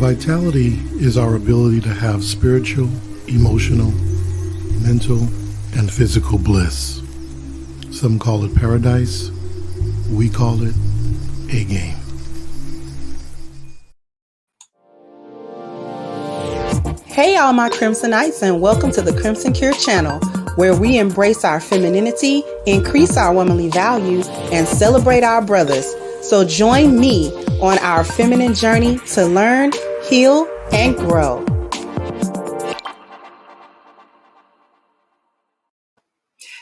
Vitality is our ability to have spiritual, emotional, mental, and physical bliss. Some call it paradise. We call it a game. Hey all my Crimsonites, and welcome to the Crimson Cure channel, where we embrace our femininity, increase our womanly value, and celebrate our brothers. So join me on our feminine journey to learn, heal, and grow.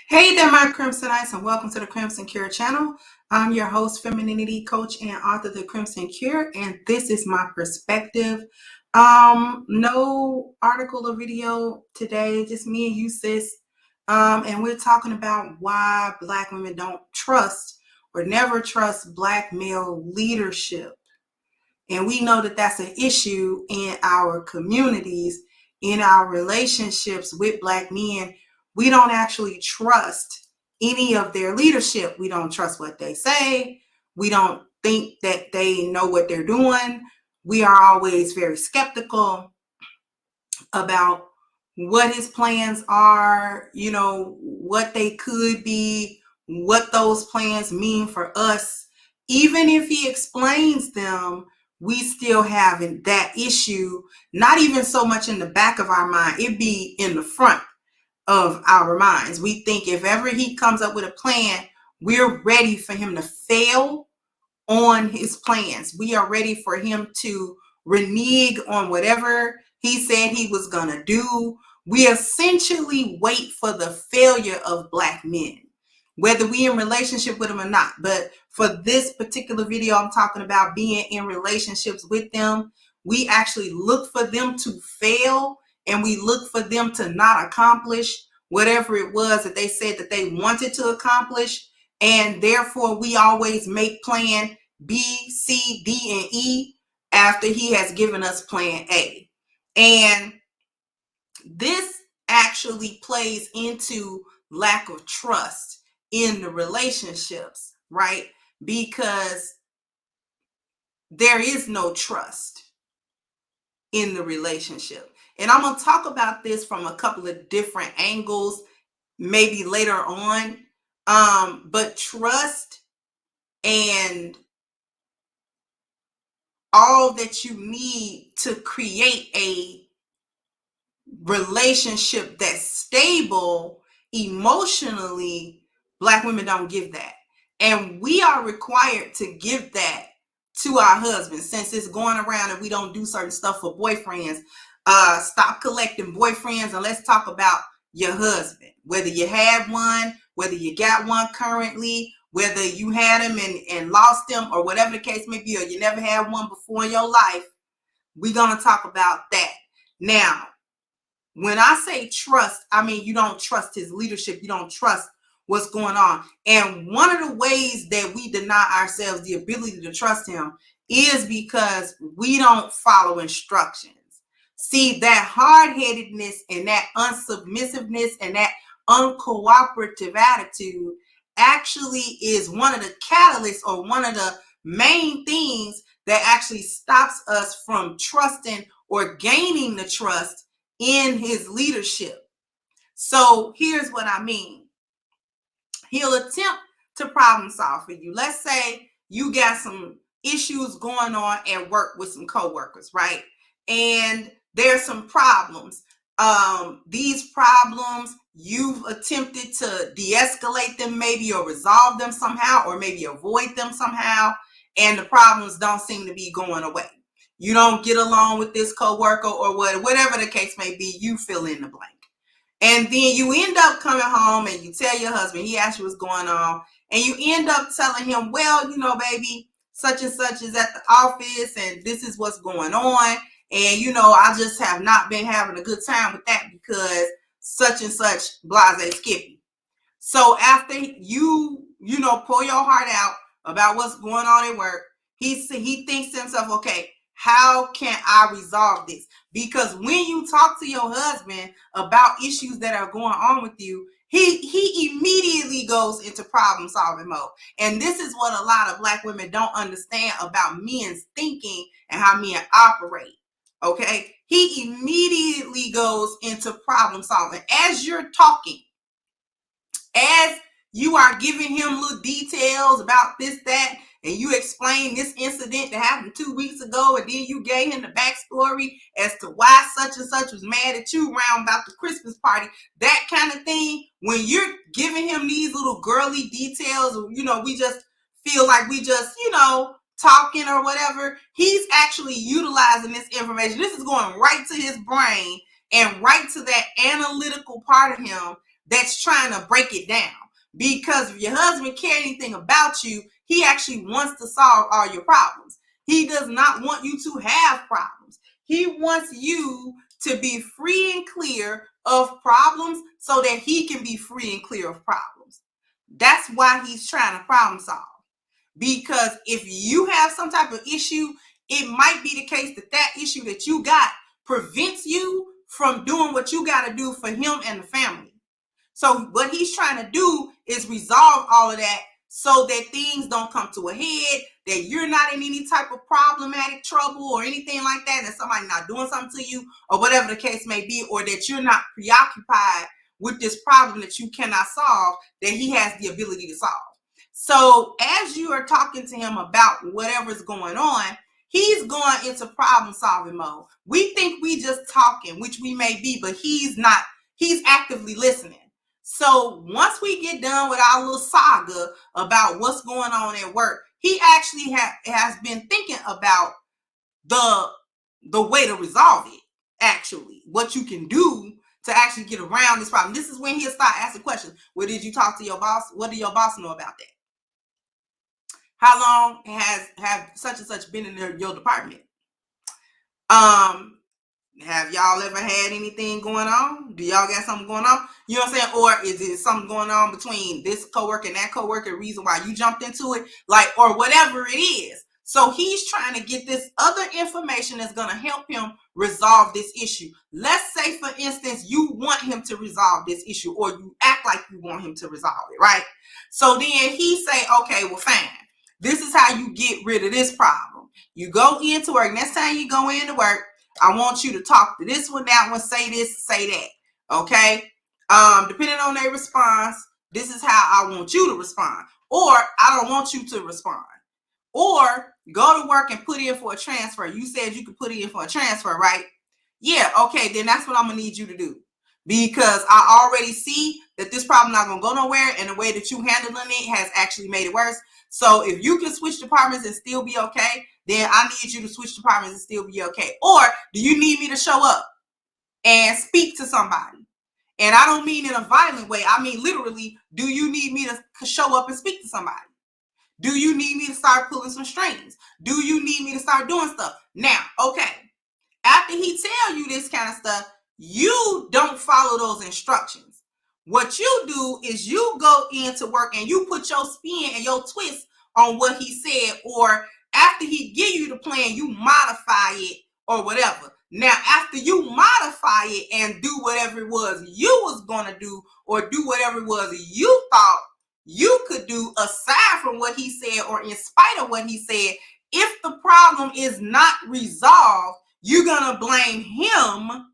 Hey there my Crimsonites, and welcome to the Crimson Cure channel. I'm your host, femininity coach, and author of the Crimson Cure, and this is my perspective. No article or video today, just me and you, sis. And we're talking about why Black women don't trust or never trust Black male leadership. And we know that that's an issue in our communities, in our relationships with Black men. We don't actually trust any of their leadership. We don't trust what they say. We don't think that they know what they're doing. We are always very skeptical about what his plans are, what they could be, what those plans mean for us. Even if he explains them, we still have that issue, not even so much in the back of our mind, it be in the front of our minds. We think if ever he comes up with a plan, we're ready for him to fail on his plans. We are ready for him to renege on whatever he said he was going to do. We essentially wait for the failure of Black men, whether we in relationship with them or not. But for this particular video, I'm talking about being in relationships with them. We actually look for them to fail, and we look for them to not accomplish whatever it was that they said that they wanted to accomplish. And therefore, we always make plan B, C, D, and E after he has given us plan A. And this actually plays into lack of trust in the relationships, right? Because there is no trust in the relationship. And I'm going to talk about this from a couple of different angles, maybe later on. But trust and all that you need to create a relationship that's stable emotionally, Black women don't give that. And we are required to give that to our husbands, since it's going around and we don't do certain stuff for boyfriends. Stop collecting boyfriends, and let's talk about your husband. Whether you had one, whether you got one currently, whether you had him and lost him, or whatever the case may be, or you never had one before in your life, we're going to talk about that. Now, when I say trust, I mean you don't trust his leadership. You don't trust what's going on. And one of the ways that we deny ourselves the ability to trust him is because we don't follow instructions. See, that hard-headedness and that unsubmissiveness and that uncooperative attitude actually is one of the catalysts, or one of the main things that actually stops us from trusting or gaining the trust in his leadership. So here's what I mean. He'll attempt to problem solve for you. Let's say you got some issues going on at work with some coworkers, right? And there's some problems. These problems, you've attempted to de-escalate them maybe, or resolve them somehow, or maybe avoid them somehow, and the problems don't seem to be going away. You don't get along with this coworker, or whatever the case may be, you fill in the blank. And then you end up coming home and you tell your husband, he asks you what's going on, and you end up telling him, well, baby, such and such is at the office and this is what's going on. And, I just have not been having a good time with that because such and such, blase Skippy. So after you pour your heart out about what's going on at work, he thinks to himself, okay, how can I resolve this? Because when you talk to your husband about issues that are going on with you, he immediately goes into problem solving mode. And this is what a lot of Black women don't understand about men's thinking and how men operate. Okay, he immediately goes into problem solving. As you're talking, as you are giving him little details about this, that, and you explain this incident that happened 2 weeks ago, and then you gave him the backstory as to why such and such was mad at you around about the Christmas party, that kind of thing. When you're giving him these little girly details, we just feel like we just, talking or whatever, he's actually utilizing this information. This is going right to his brain and right to that analytical part of him that's trying to break it down. Because if your husband cares anything about you, he actually wants to solve all your problems. He does not want you to have problems. He wants you to be free and clear of problems so that he can be free and clear of problems. That's why he's trying to problem solve. Because if you have some type of issue, it might be the case that that issue that you got prevents you from doing what you got to do for him and the family. So what he's trying to do is resolve all of that so that things don't come to a head, that you're not in any type of problematic trouble or anything like that somebody not doing something to you or whatever the case may be, or that you're not preoccupied with this problem that you cannot solve, that he has the ability to solve. So as you are talking to him about whatever's going on, he's going into problem solving mode. We think we just talking, which we may be, but he's not. He's actively listening. So once we get done with our little saga about what's going on at work, he actually has been thinking about the way to resolve it, actually, what you can do to actually get around this problem. This is when he'll start asking questions. Well, did you talk to your boss? What did your boss know about that? How long have such and such been in your department? Have y'all ever had anything going on? Do y'all got something going on? You know what I'm saying? Or is it something going on between this coworker and that coworker, reason why you jumped into it? Or whatever it is. So he's trying to get this other information that's going to help him resolve this issue. Let's say, for instance, you want him to resolve this issue, or you act like you want him to resolve it, right? So then he say, okay, well, fine. This is how you get rid of this problem. You go into work. Next time you go into work, I want you to talk to this one, that one, say this, say that. Okay? Depending on their response, this is how I want you to respond. Or I don't want you to respond. Or go to work and put in for a transfer. You said you could put in for a transfer, right? Yeah, okay, then that's what I'm going to need you to do. Because I already see that this problem not going to go nowhere, and the way that you handling it has actually made it worse. So if you can switch departments and still be okay, then I need you to switch departments and still be okay. Or do you need me to show up and speak to somebody? And I don't mean in a violent way. I mean literally, do you need me to show up and speak to somebody? Do you need me to start pulling some strings? Do you need me to start doing stuff? Now, okay, after he tell you this kind of stuff, you don't follow those instructions. What you do is you go into work and you put your spin and your twist on what he said, or after he give you the plan, you modify it or whatever. Now, after you modify it and do whatever it was you was going to do, or do whatever it was you thought you could do aside from what he said, or in spite of what he said, if the problem is not resolved, you're going to blame him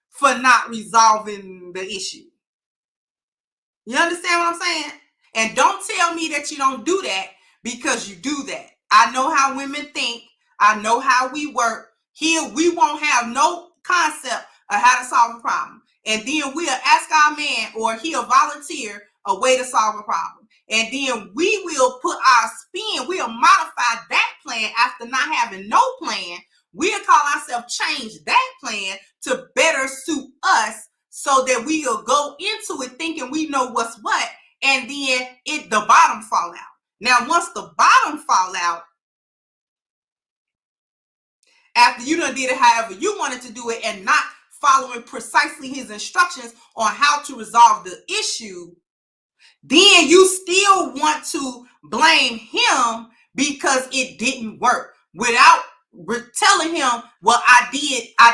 for not resolving the issue. You understand what I'm saying? And don't tell me that you don't do that, because you do that. I know how women think. I know how we work. Here, we won't have no concept of how to solve a problem. And then we'll ask our man, or he'll volunteer a way to solve a problem. And then we will put our spin, we'll modify that plan after not having no plan. We'll call ourselves change that plan to better suit us, so that we'll go into it thinking we know what's what, and then the bottom fall out. Now, once the bottom fall out, after you done did it however you wanted to do it and not following precisely his instructions on how to resolve the issue, then you still want to blame him because it didn't work, without telling him, well, I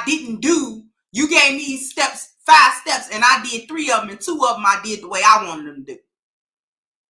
didn't do, you gave me steps, 5 steps, and I did 3 of them, and 2 of them I did the way I wanted them to do.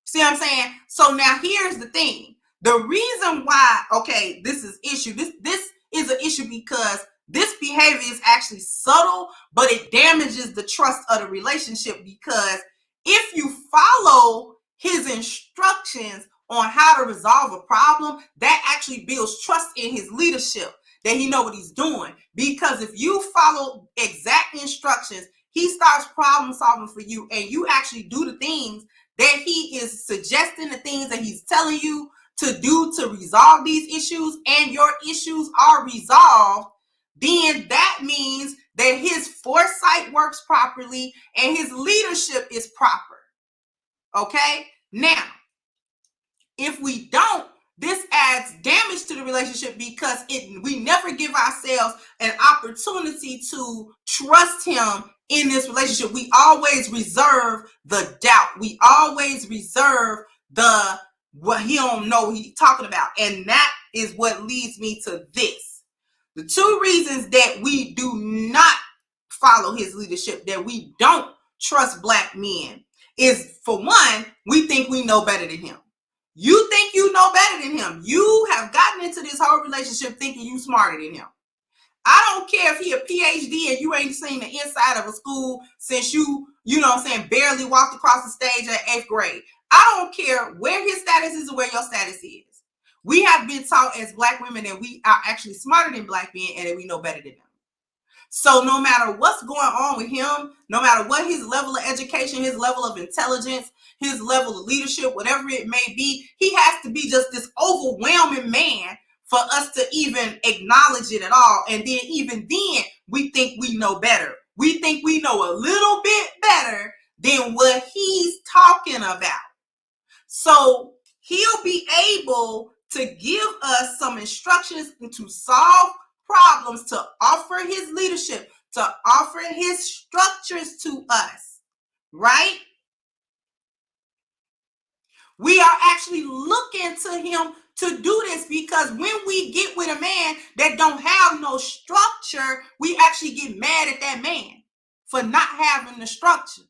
See what I'm saying? So now here's the thing. The reason why, okay, this is issue. This is an issue because This behavior is actually subtle, but it damages the trust of the relationship, because if you follow his instructions on how to resolve a problem, that actually builds trust in his leadership, that he know what he's doing. Because if you follow exact instructions, he starts problem solving for you, and you actually do the things that he is suggesting, the things that he's telling you to do to resolve these issues, and your issues are resolved, then that means that his foresight works properly and his leadership is proper. Okay? Now, if we don't, this adds damage to the relationship, because we never give ourselves an opportunity to trust him in this relationship. We always reserve the doubt. We always reserve the what he don't know what he's talking about. And that is what leads me to this. The two reasons that we do not follow his leadership, that we don't trust black men, is, for one, we think we know better than him. You think you know better than him. You have gotten into this whole relationship thinking you smarter than him. I don't care if he a PhD and you ain't seen the inside of a school since you know what I'm saying, barely walked across the stage at 8th grade. I don't care where his status is or where your status is. We have been taught as black women that we are actually smarter than black men and that we know better than them. So no matter what's going on with him, no matter what his level of education, his level of intelligence, his level of leadership, whatever it may be, he has to be just this overwhelming man for us to even acknowledge it at all. And then even then, we think we know better. We think we know a little bit better than what he's talking about. So he'll be able to give us some instructions to solve problems, to offer his leadership, to offer his structures to us, right? We are actually looking to him to do this, because when we get with a man that don't have no structure, we actually get mad at that man for not having the structure.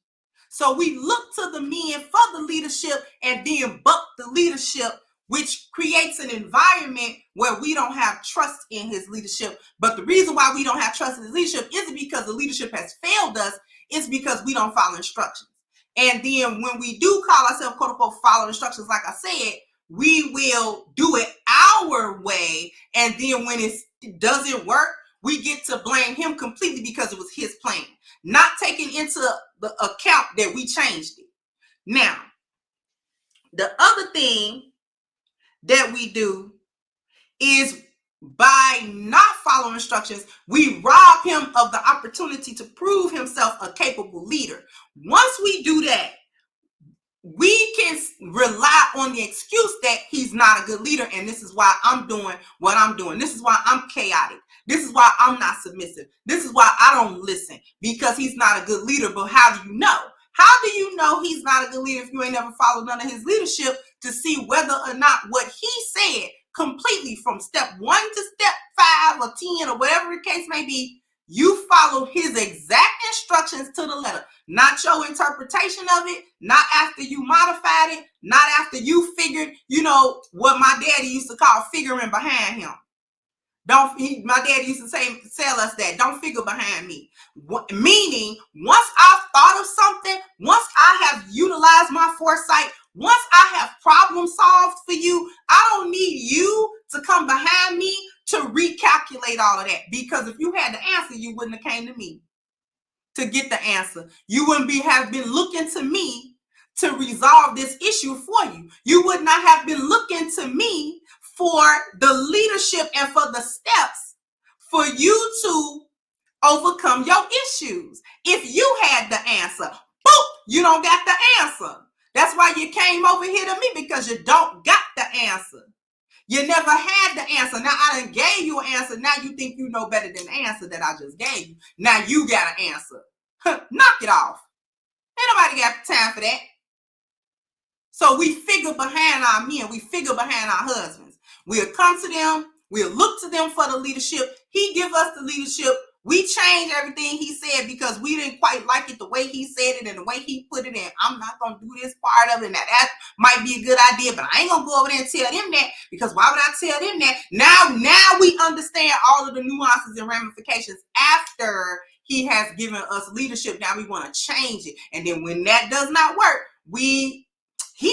So we look to the men for the leadership and then buck the leadership, which creates an environment where we don't have trust in his leadership. But the reason why we don't have trust in his leadership isn't because the leadership has failed us. It's because we don't follow instructions. And then when we do call ourselves, quote unquote, follow instructions, like I said, we will do it our way. And then when it doesn't work, we get to blame him completely because it was his plan, not taking into the account that we changed it. Now, the other thing that we do is, by not following instructions, we rob him of the opportunity to prove himself a capable leader. Once we do that, we can rely on the excuse that he's not a good leader, and this is why I'm doing what I'm doing. This is why I'm chaotic. This is why I'm not submissive. This is why I don't listen, because he's not a good leader. But how do you know? How do you know he's not a good leader if you ain't never followed none of his leadership to see whether or not what he said completely from step 1 to step 5 or 10 or whatever the case may be, you follow his exact instructions to the letter, not your interpretation of it, not after you modified it, not after you figured, you what my daddy used to call figuring behind him. My dad used to tell us that, don't figure behind me. Meaning, once I've thought of something, once I have utilized my foresight, once I have problem solved for you, I don't need you to come behind me to recalculate all of that. Because if you had the answer, you wouldn't have came to me to get the answer. You wouldn't have been looking to me to resolve this issue for you. You would not have been looking to me for the leadership and for the steps for you to overcome your issues. If you had the answer, boop, you don't got the answer. That's why you came over here to me, because you don't got the answer. You never had the answer. Now I done gave you an answer. Now you think you know better than the answer that I just gave you. Now you got an answer. Knock it off. Ain't nobody got time for that. So we figure behind our men. We figure behind our husbands. We'll come to them. We'll look to them for the leadership. He give us the leadership. We changed everything he said because we didn't quite like it the way he said it and the way he put it in. I'm not going to do this part of it. Now, that might be a good idea, but I ain't going to go over there and tell them that, because why would I tell them that? Now we understand all of the nuances and ramifications after he has given us leadership. Now we want to change it. And then when that does not work, he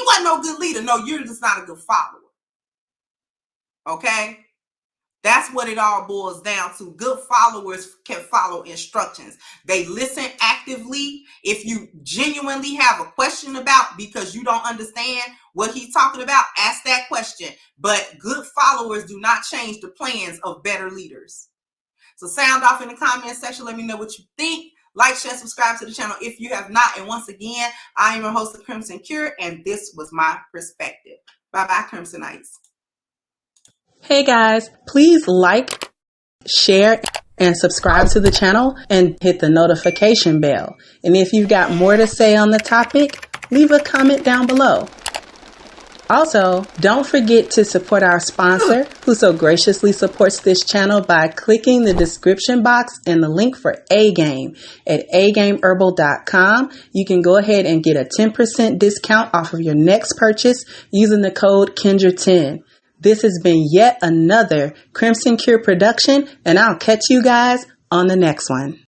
wasn't no good leader. No, you're just not a good follower. Okay? That's what it all boils down to. Good followers can follow instructions. They listen actively. If you genuinely have a question about, because you don't understand what he's talking about, ask that question. But good followers do not change the plans of better leaders. So sound off in the comment section. Let me know what you think. Like, share, subscribe to the channel if you have not. And once again, I am your host of Crimson Cure, and this was my perspective. Bye-bye, Crimsonites. Hey guys, please like, share, and subscribe to the channel and hit the notification bell. And if you've got more to say on the topic, leave a comment down below. Also, don't forget to support our sponsor, who so graciously supports this channel by clicking the description box and the link for A-Game at agameherbal.com. You can go ahead and get a 10% discount off of your next purchase using the code Kendra10. This has been yet another Crimson Cure production, and I'll catch you guys on the next one.